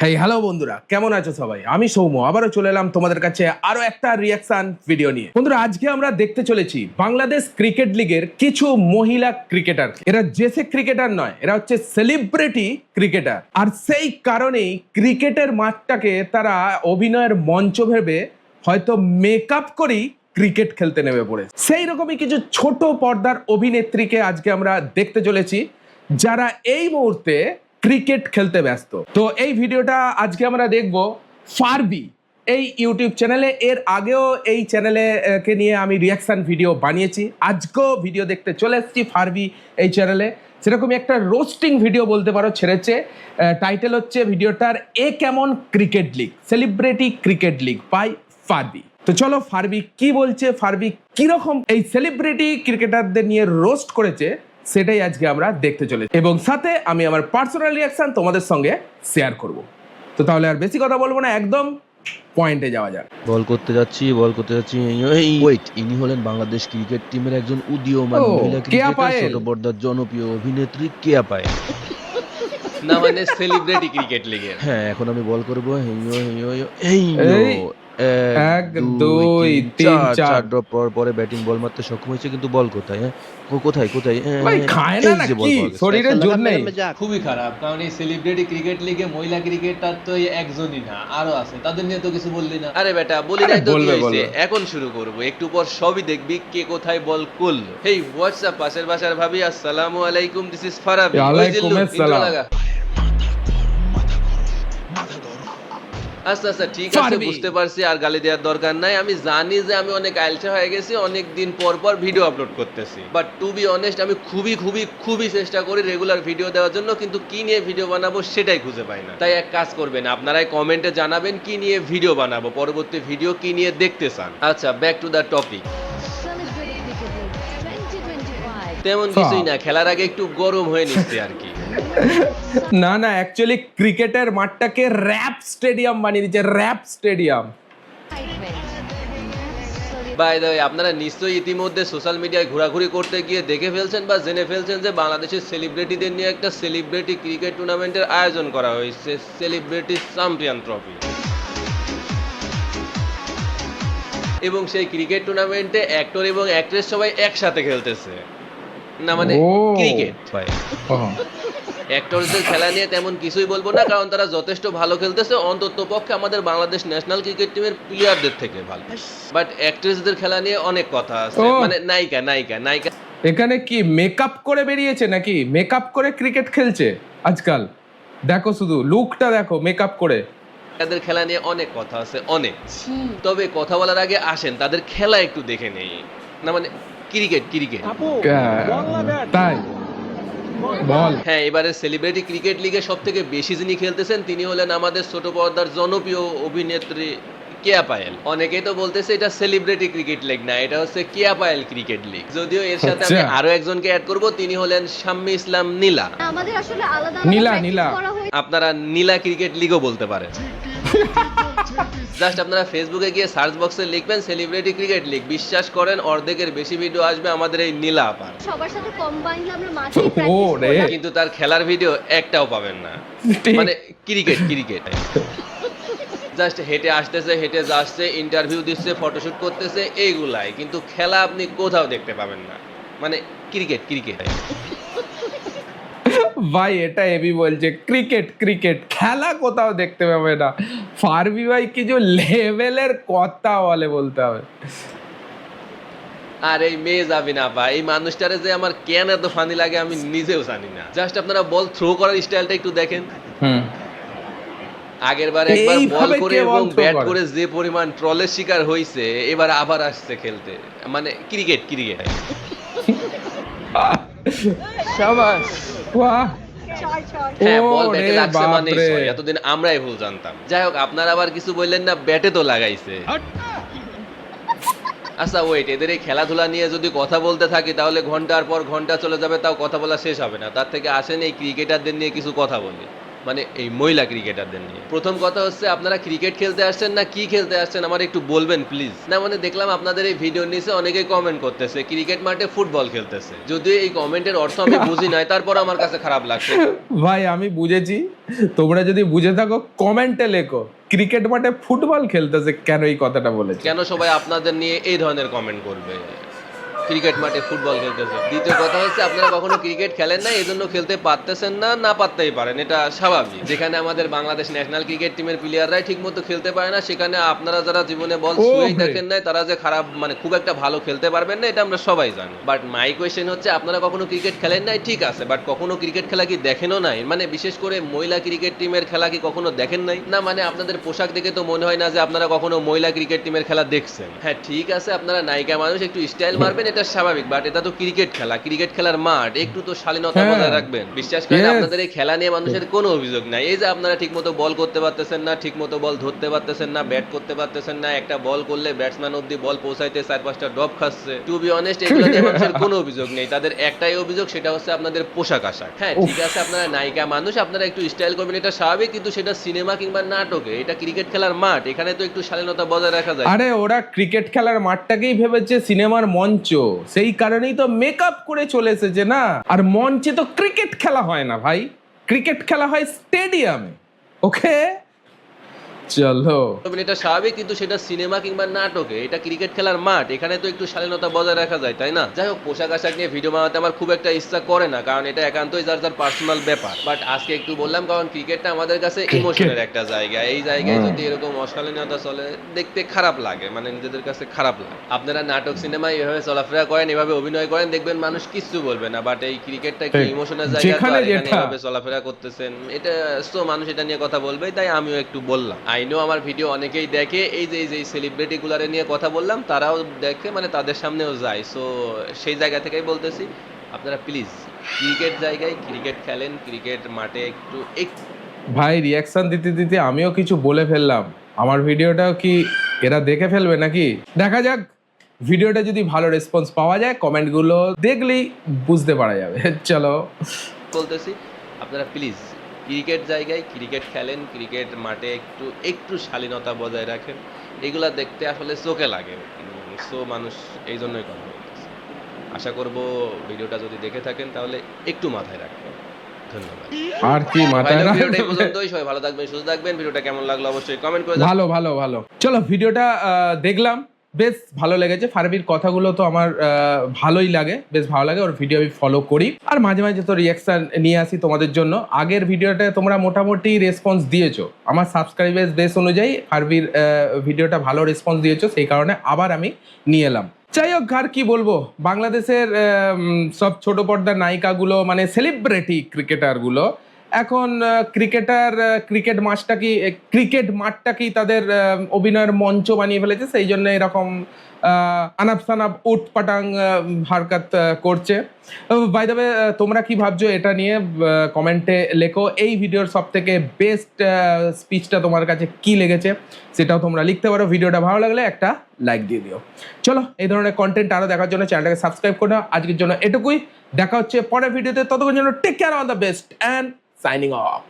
Hey hello বন্ধুরা, কেমন আছো সবাই? আমি সৌম্য আবারও চলে এলাম তোমাদের কাছে আরো একটা রিয়াকশন ভিডিও নিয়ে। বন্ধুরা, আজকে আমরা দেখতে চলেছি বাংলাদেশ ক্রিকেট লিগের কিছু মহিলা ক্রিকেটার। এরা জেসে ক্রিকেটার নয়, এরা হচ্ছে সেলিব্রিটি ক্রিকেটার। আর সেই কারণেই ক্রিকেটের মাঠটাকে তারা অভিনয়ের মঞ্চ ভেবে হয়তো মেকআপ করেই ক্রিকেট খেলতে নেমে পড়ে। সেই রকমই কিছু ছোট পর্দার অভিনেত্রীকে আজকে আমরা দেখতে চলেছি, যারা এই মুহূর্তে ক্রিকেট খেলতে ব্যস্ত। তো এই ভিডিওটা আজকে আমরা দেখব ফারবি এই ইউটিউব চ্যানেলে। এর আগেও এই চ্যানেলে কে নিয়ে আমি রিয়াকশন ভিডিও বানিয়েছি। আজকেও ভিডিও দেখতে চলে এসেছি ফারবি এই চ্যানেলে। সেরকমই একটা রোস্টিং ভিডিও বলতে পারো ছেড়েছে। টাইটেল হচ্ছে ভিডিওটার এ কেমন cricket league, celebrity cricket league by ফারবি। তো চলো ফারবি কি বলছে, ফারবি কিরকম এই সেলিব্রিটি ক্রিকেটারদের নিয়ে রোস্ট করেছে সেটাই আজকে আমরা দেখতে চলেছি, এবং সাথে আমি আমার পার্সোনাল রিয়াকশন তোমাদের সঙ্গে শেয়ার করব। তো তাহলে আর বেশি কথা বলবো না, একদম পয়েন্টে যাওয়া যাক। বল করতে যাচ্ছি ওয়েট, ইনি হলেন বাংলাদেশ ক্রিকেট টিমের একজন উদীয়মান মহিলা কেয়া ক্রিকেটার, পায়েল। ছোট পর্দার জনপ্রিয় অভিনেত্রী কেয়া পায়েল। না মানে সেলিব্রিটি ক্রিকেট লিগের। হ্যাঁ, এখন আমি বল করব। এই, এক, দুই, তিন, চার। ড্রপ পরে ব্যাটিং বল মারতে সক্ষম হয়েছে, কিন্তু বল কোথায়? হ্যাঁ, কোথায়? ভাই খায় না এই যে বল নাকি? পাওয়া গেছে। শরীরের জোর নেই। খুবই খারাপ, কারণ এই সেলিব্রিটি ক্রিকেট লিগে মহিলা ক্রিকেটার তো এই একজনই না, আরো আছে। তাদের নিয়ে তো কিছু বললি না। আরে বেটা বলি নাই তো কি বলবে, হইছে? বলবে। এখন শুরু করব, একটু পর সবই দেখবি কে কোথায় বল করলো। হেই হোয়াটসঅ্যাপ পাশের বাসার ভাবি, আসসালামু আলাইকুম, দিস ইজ ফারাবি। ওয়ালাইকুম আসসালাম। আচ্ছা আচ্ছা ঠিক আছে, ফারবি। বুঝতে পারছি, আর গালি দেওয়ার দরকার নাই। আমি জানি যে আমি অনেক আইলসা হয়ে গেছি, অনেক দিন পর পর ভিডিও আপলোড করতেছি, বাট টু বি অনেস্ট আমি খুবই চেষ্টা করি রেগুলার ভিডিও দেওয়ার জন্য, কিন্তু কি নিয়ে ভিডিও বানাবো সেটাই খুঁজে পাই না। তাই এক কাজ করবেন, আপনারাই কমেন্টে জানাবেন কি নিয়ে ভিডিও বানাবো, পরবর্তী ভিডিও কি নিয়ে দেখতে চান। আচ্ছা, ব্যাক টু দ্য টপিক। তেমন কিছুই না, খেলার আগে একটু গরম হয়ে নিচ্ছে আর কি। না না, অ্যাকচুয়ালি ক্রিকেটের মাঠটাকে র্যাপ স্টেডিয়াম বানিয়ে দিচ্ছে, rap stadium. By the way, আপনারা নিশ্চয়ই ইতিমধ্যে সোশ্যাল মিডিয়ায় ঘোরাঘুরি করতে গিয়ে দেখে ফেলছেন বা জেনে ফেলছেন যে বাংলাদেশের সেলিব্রিটিদের নিয়ে একটা সেলিব্রিটি ক্রিকেট টুর্নামেন্টের আয়োজন করা হয়েছে, সেলিব্রিটি চ্যাম্পিয়ন ট্রফি। এবং সেই ক্রিকেট টুর্নামেন্টে অ্যাক্টর এবং অ্যাক্ট্রেস সবাই একসাথে খেলতেছে। না মানে ও। ক্রিকেট। ও, অ্যাক্টরসদের খেলা নিয়ে তেমন কিছুই বলবো না, কারণ তারা যথেষ্ট ভালো খেলতেছে, অন্তত পক্ষে আমাদের বাংলাদেশ ন্যাশনাল ক্রিকেট টিমের প্লেয়ারদের থেকে ভালো। বাট অ্যাক্ট্রেসদের খেলা নিয়ে অনেক কথা আছে, ও। মানে নায়িকা এখানে কি মেকআপ করে বেরিয়েছে নাকি? মেকআপ করে ক্রিকেট খেলছে আজকাল? দেখো শুধু লুকটা দেখো, মেকআপ করে। তাদের খেলা নিয়ে অনেক কথা আছে, অনেক। তবে কথা বলার আগে আসেন তাদের খেলা একটু দেখে নেই। না মানে ক্রিকেট। তাই বল। হ্যাঁ, এবারে সেলিব্রিটি ক্রিকেট লিগে সব থেকে বেশি যিনি খেলতেছেন তিনি হলেন আমাদের ছোট পর্দার জনপ্রিয় অভিনেত্রী কেয়া পায়েল। অনেকেই তো বলতেছে এটা সেলিব্রিটি ক্রিকেট লিগ না, এটা হচ্ছে কেয়া পায়েল ক্রিকেট লিগ। যদিও এর সাথে আমি আচ্ছা। আরো একজনকে অ্যাড করব, তিনি হলেন শাম্মী ইসলাম নীলা। আমাদের আসলে আলাদা নীলা, practice নীলা। করা হয়েছে। আপনারা নীলা ক্রিকেট লিগও বলতে পারেন। জাস্ট আপনারা ফেসবুকে গিয়ে সার্চ বক্সে লিখবেন সেলিব্রিটি ক্রিকেট লিগ, বিশ্বাস করেন অর্ধেকের বেশি ভিডিও আসবে আমাদের এই নীলা আপার। সবার সাথে কম্বাইন্ডলি আমরা মাঠে ও প্র্যাকটিস রে। করলাম। কিন্তু তার খেলার ভিডিও একটাও পাবেন না। ঠিক। মানে ক্রিকেট জাস্ট হেঁটে আসতেছে, হেঁটে যাচ্ছে, ইন্টারভিউ দিচ্ছে, ফটোশুট করতেছে, এইগুলাই, কিন্তু খেলা আপনি কোথাও দেখতে পাবেন না। মানে ক্রিকেট ভাই এটা এবি বলছে ক্রিকেট খেলা কোথাও দেখতে পাবে না। ফারবি ভাই কিছু লেভেলের কথা বলে, বলতে হবে। আর এই মেয়ে যাবি না পা, এই মানুষটারে যে আমার কেন এত ফানি লাগে আমি নিজেও জানি না। জাস্ট আপনারা বল থ্রো করার স্টাইলটা একটু দেখেন। হুম। আগের বার একবার বল এইভাবে করে কে এবং বল throw ব্যাট করে? করে যে পরিমাণ ট্রলের শিকার হয়েছে, এবার আবার আসছে খেলতে। মানে ক্রিকেট শাবাশ, বাহ। হ্যাঁ, বল ওরে ব্যাটে লাগছে মানে বাপরে। এতদিন আমরাই ভুল জানতাম। যাই হোক, আপনারা আবার কিছু বললেন না, ব্যাটে তো লাগাইছে। আচ্ছা ওয়েট, এদের এই খেলাধুলা নিয়ে যদি কথা বলতে থাকি তাহলে ঘন্টার পর ঘন্টা চলে যাবে, তাও কথা বলা শেষ হবে না। তার থেকে আসেন এই ক্রিকেটারদের নিয়ে কিছু কথা বলি। মানে এই মহিলা ক্রিকেটারদের নিয়ে। প্রথম কথা হচ্ছে আপনারা ক্রিকেট খেলতে আসছেন না কি খেলতে আসছেন আমার একটু বলবেন প্লিজ। না মানে দেখলাম আপনাদের এই ভিডিওর নিচে অনেকেই কমেন্ট করতেছে ক্রিকেট মাঠে ফুটবল খেলতেছে, যদিও এই কমেন্টের অর্থ আমি বুঝি নাই, তারপর আমার কাছে খারাপ লাগছে। ভাই আমি বুঝেছি, তোমরা যদি বুঝে থাকো কমেন্টে লেখো ক্রিকেট মাঠে ফুটবল খেলতেছে কেন, এই কথাটা বলেছে। কেন সবাই আপনাদের নিয়ে এই ধরনের কমেন্ট করবে ক্রিকেট মাঠে ফুটবল খেলতেছে? দ্বিতীয় কথা হচ্ছে আপনারা কখনো ক্রিকেট খেলেন না, এই জন্য খেলতে পারতেছেন না, না পারতেই পারেন, এটা স্বাভাবিক। যেখানে আমাদের বাংলাদেশ ন্যাশনাল ক্রিকেট টিমের প্লেয়াররাই ঠিক মতো খেলতে পারে না, সেখানে আপনারা যারা জীবনে বল ও ছুঁয়েই ভাই। দেখেন নাই তারা যে খারাপ মানে খুব একটা ভালো খেলতে পারবেন না, এটা আমরা সবাই জানি। বাট মাই কোয়েশ্চেন হচ্ছে আপনারা কখনো ক্রিকেট খেলেন নাই ঠিক আছে, বাট কখনো ক্রিকেট খেলা কি দেখেনও নাই? মানে বিশেষ করে মহিলা ক্রিকেট টিমের খেলা কি কখনো দেখেন নাই? না মানে আপনাদের পোশাক দেখে তো মনে হয় না যে আপনারা কখনো মহিলা ক্রিকেট টিমের খেলা দেখছেন। হ্যাঁ ঠিক আছে, আপনারা নায়িকা মানুষ একটু স্টাইল মারবেন, এটা স্বাভাবিক, বাট এটা তো ক্রিকেট খেলা, ক্রিকেট খেলার মাঠ, একটু তো শালীনতা হ্যাঁ। বজায় রাখবেন। বিশ্বাস করেন Yes. আপনাদের এই খেলা নিয়ে মানুষের কোনো অভিযোগ নাই। এই যে আপনারা ঠিকমতো বল করতে পারতেছেন না, ঠিকমতো বল ধরতে পারতেছেন না, ব্যাট করতে পারতেছেন না, একটা বল করলে ব্যাটসম্যান অব্দি বল পৌঁছাইতে 4-5টা ড্রপ খাচ্ছে। টু বি অনেস্ট এগুলো নিয়ে মানুষের কোনো অভিযোগ নেই, তাদের একটাই অভিযোগ, সেটা হচ্ছে আপনাদের পোশাক আশাক। হ্যাঁ ঠিক আছে, আপনারা নায়িকা মানুষ, আপনারা একটু স্টাইল করবেন, এটা স্বাভাবিক, কিন্তু সেটা সিনেমা কিংবা নাটকে, এটা ক্রিকেট খেলার মাঠ, এখানে তো একটু শালীনতা বজায় রাখা যায়। আরে ওরা ক্রিকেট খেলার মাঠটাকেই ভেবেছে সিনেমার মঞ্চ, সেই কারণেই তো মেকআপ করে চলে এসেছে না। আর মঞ্চে তো ক্রিকেট খেলা হয় না ভাই, ক্রিকেট খেলা হয় স্টেডিয়ামে। ওকে চলো, এটা স্বাভাবিক, কিন্তু সেটা সিনেমা কিংবা নাটকে, এটা ক্রিকেট খেলার মাঠ, এখানে তো একটু শালীনতা বজায় রাখা যায়, তাই না? যাই হোক, পোশাক আশাক নিয়ে ভিডিও বানাতে আমার খুব একটা ইচ্ছা করে না, কারণ এটা একান্তই যার যার পার্সোনাল ব্যাপার। বাট আজকে একটু বললাম কারণ ক্রিকেটটা আমাদের কাছে ইমোশনের একটা জায়গা, এই জায়গায় যদি এরকম অশালীনতা চলে দেখতে খারাপ লাগে, মানে নিজেদের কাছে খারাপ লাগে। আপনারা নাটক সিনেমায় এভাবে চলাফেরা করেন, এভাবে অভিনয় করেন, দেখবেন মানুষ কিচ্ছু বলবে না, বাট এই ক্রিকেটটা একটু ইমোশনের জায়গা, তো যেখানে আর এখানে যেটা। এভাবে চলাফেরা করতেছেন, এটা তো মানুষ এটা নিয়ে কথা বলবেই, তাই আমিও একটু বললাম। আইনো আমার ভিডিও অনেকেই দেখে, এই যে সেলিব্রিটি গুলারে নিয়ে কথা বললাম, তারাও দেখে, মানে তাদের সামনেও যায়, সো সেই জায়গা থেকেই বলতেছি আপনারা প্লিজ ক্রিকেট জায়গায় ক্রিকেট খেলেন, ক্রিকেট মাঠে একটু ভাই রিয়াকশন দিতে দিতে আমিও কিছু বলে ফেললাম, আমার ভিডিওটাও কি এরা দেখে ফেলবে নাকি? দেখা যাক, ভিডিওটা যদি ভালো রেসপন্স পাওয়া যায় কমেন্টগুলো দেখলেই বুঝতে পারা যাবে। চলো বলতেছি আপনারা প্লিজ ক্রিকেট জায়গায় ক্রিকেট খেলেন, ক্রিকেট মাঠে একটু শালীনতা বজায় রাখেন, এগুলা দেখতে আসলে চোখে লাগে, সো মানুষ এই জন্যই কথা বলতেছে। আশা করব ভিডিওটা যদি দেখে থাকেন তাহলে একটু মাথায় রাখবেন। ধন্যবাদ। আর কি মাথায় ভাইরা, না, ভিডিওটা এই পর্যন্তই, সবাই ভালো থাকবেন, সুস্থ থাকবেন। ভিডিওটা কেমন লাগলো অবশ্যই কমেন্ট করে জানাবেন। ভালো ভালো ভালো। চলো ভিডিওটা দেখলাম, বেশ ভালো লেগেছে। ফারবির কথাগুলো তো আমার ভালোই লাগে, বেশ ভালো লাগে, ওর ভিডিও আমি ফলো করি আর মাঝে মাঝে তো রিয়াকশন নিয়ে আসি তোমাদের জন্য। আগের ভিডিওটা তোমরা মোটামুটি রেসপন্স দিয়েছো, আমার সাবস্ক্রাইবার বেস অনুযায়ী ফারবির ভিডিওটা ভালো রেসপন্স দিয়েছো, সেই কারণে আবার আমি নিয়ে এলাম। যাই হোক, আর কি বলবো, বাংলাদেশের সব ছোট পর্দার নায়িকাগুলো মানে সেলিব্রিটি ক্রিকেটারগুলো এখন ক্রিকেট মাঠটাকেই তাদের অভিনয়ের মঞ্চ বানিয়ে ফেলেছে, সেই জন্য এরকম আনাপ সানাপ উট পাটাং হারকাত করছে। বাই দ্য ওয়ে, তোমরা কি ভাবছো এটা নিয়ে কমেন্টে লেখো। এই ভিডিওর সব থেকে বেস্ট স্পিচটা তোমার কাছে কি লেগেছে সেটাও তোমরা লিখতে পারো। ভিডিওটা ভালো লাগলে একটা লাইক দিয়ে দিও। চলো, এই ধরনের কন্টেন্ট আরো দেখার জন্য চ্যানেলটাকে সাবস্ক্রাইব করে নাও। আজকের জন্য এটুকুই, দেখা হচ্ছে পরের ভিডিওতে, ততক্ষণ জন্য take care, all the best and signing off.